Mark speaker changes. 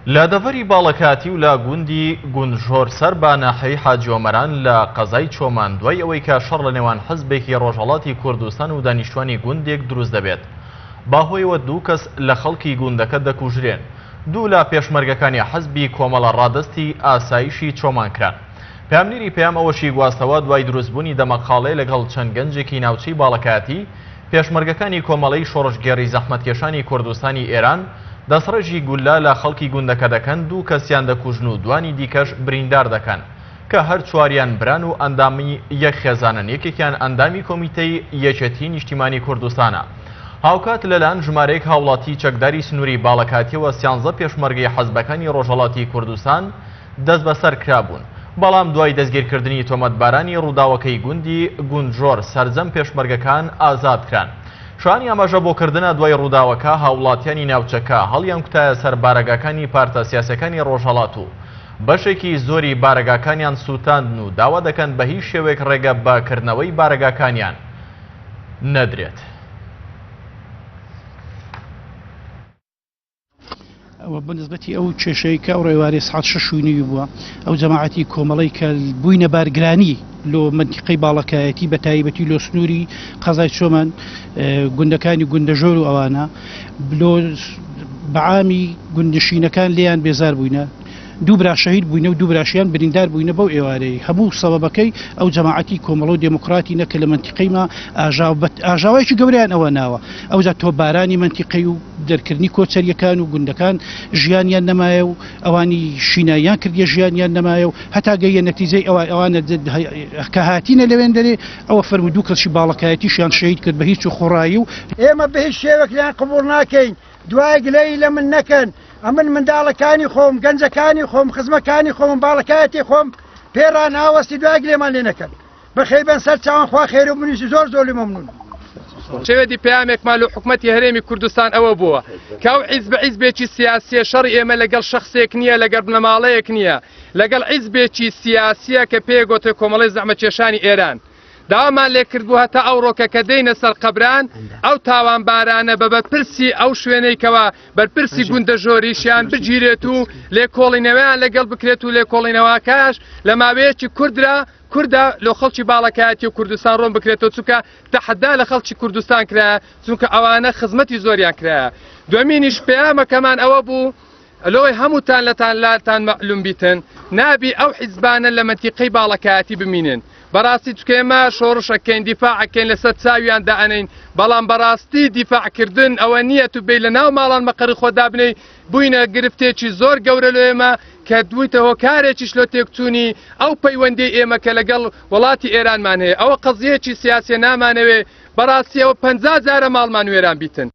Speaker 1: لە دەڤەری باڵەکاتی و لە گوندی گونجۆرسەر بە ناحەوی حاجی ئۆمەران لە قەزای چۆمان دوای ئەوەی کە شەڕ لە نێوان حزبێکی ڕۆژهەڵاتی کوردستان و دانیشتوانی گوندێک دروست دەبێت باهۆیەوە دوو کەس لە خەڵکی گوندەکە دەکوژرێن. دوو لە پێشمەرگەکانی حزبی کۆمەڵە ڕادستی ئاسایشی چۆمانکران. پامنیری پێم ئەوەشی گواستەوە دوای دروستبوونی دەمەقاڵەی لەگەڵ چەند گەنجێکی ناوچەی باڵەکاتی پێشمەرگەکانی کۆمەڵەی شۆڕشگێڕی زەحمەتکێشانی کوردستانی ئێران دەسڕێژی گولە لە خەڵکی گوندەکە دەکەن، دوو کەسیان دەکوژن و دوانی دیکەش بریندار دەکەن کە هەر چواریان بران و ئەندامی یەک خێزانن. یەکێکیان ئەندامی کۆمیتەی یەکێتی نیشتیمانی کوردستانە. هاوکات لەلایەن ژمارەیەک هاوڵاتی چەکداری سنووری باڵەکاتیەوە 13 پێشمەرگەی حەزبەکانی ڕۆژهەڵاتی کوردستان دەست بەسەر کرابوون، بەڵام دوای دەستگیرکردنی تۆمەتبارانی ڕووداوەکەی گوندی گونجۆر سەرجەم پێشمەرگەکان ئازاد کران. شوانی ئاماژە بۆکردنە دوای ڕووداوەکە هاوڵاتیانی ناوچەکە هەڵیان کوتایە سەر بارەگاکانی پارتە سیاسەکانی ڕۆژهەڵات و بەشێکی زۆری بارەگاکانیان سووتاندن و داوا دەکەن بە هیچ شێوەیەک ڕێگە بەکردنەوەی بارەگاکانیان نەدرێت.
Speaker 2: ئەوە بەنسبەتی ئەو کێشەی کە ئەو ڕێواری سعات 6 بووە ئەو جەماعەتی کۆمەڵی کە بووینە بارگرانی لۆ منتیقەی باڵەکایەتی بە تایبەتی لۆ سنووری قەزای چۆمان گوندەکانی گوندەژۆر و ئەوانە لۆ بەعامی گوندشینەکان لێیان بێزار بووینە، دوو برا شەهید بووینە و دوو براشیان بریندار بووینە بەو ئێوارەی. هەموو سەبەبەکەی ئەو جەماعەتی کۆمەڵە و دێموکراتی نەکە لە منتیقەیما ئاژاوایکی گەورەیان ئەوە ناوە ئەوجا تۆبارانی منتیقەی و دەرکردنی کۆچەریەکان و گوندەکان ژیانیان نەمایە و ئەوانی شیناییان کردیە ژیانیان نەمایە و هەتا گەیە نەتیجەی ئەوانە کە هاتینە لەوێن دەرێ ئەوە فەرموو دوو کەسی باڵەکایەتیشیان شەهید کرد بە هیچ و خۆڕایی و
Speaker 3: ئێمە بە هیچ شێوەکیان قبوڵ ناکەین، دوای گلەی لە من نەکەن. ئەمن منداڵەکانی خۆم، گەنجەکانی خۆم، خزمەکانی خۆم، باڵەکایەتی خۆم پێران هاوەستی دوای گلێمان لێ نەکەن. بەخێبەن سەر چاوان خوا خێر و منیش زۆر زۆر مەمنون.
Speaker 4: شێوەی پامێکمان لە حکوومەتی هەرێمی کوردستان ئەوە بووە کە ئەو حیزبێکی سیاسیە شەڕی ئێمە لەگەڵ شەخسێک نییە، لەگەڵ بنەماڵەیەک نییە، لەگەڵ حیزبێکی سیاسیە کە پێگوتە کۆمەڵی زەحمەتکێشانی ئێران. داوامان لێکردبوو هەتا ئەو ڕۆکە کە دەینە سەر قەبران ئەو تاوانبارانە بە بەرپرسی ئەو شوێنەیەکەوە بەرپرسی گوندەژۆریشیان بگیرێت و لێکۆڵینەوەیان لەگەڵ بکرێت و لێکۆڵینەوەکەش لە ماوەیەکی کووردا لە خەڵکی باڵەکایەتی و کوردستان ڕۆم بکرێتەوە، چونکە تەحەدا لە خەڵکی کوردستان کرایە، چونکە ئەوانە خزمەتی زۆریان کرایە. دومینیش پەیامەکەمان ئەوە بوو لەوەی هەمووتان لەتان مەعلوم بیتن نابی ئەو حیزبانە لە منتیقەی باڵەکایەتی بمینن. بەڕاستی چکێمە شۆڕشەکەین دیفاعەکەین لەسەر چاویان دائەنین، بەڵام بەڕاستی دیفاعکردن ئەوە نییە تو بێ لە ناو ماڵان مەقەری خۆدا بنەی بووینە گرفتێکی زۆر گەورە لە ئێمە کە دویتە هۆکارێکیش لۆ تێکچوونی ئەو پەیوەندی ئێمە کە لەگەڵ وڵاتی ئێرانمان هەیە. ئەوە قەزیەکی سیاسی نامانەوێ، بەڕاستی ئەوە 50 جارە ماڵمان وێران بیتن.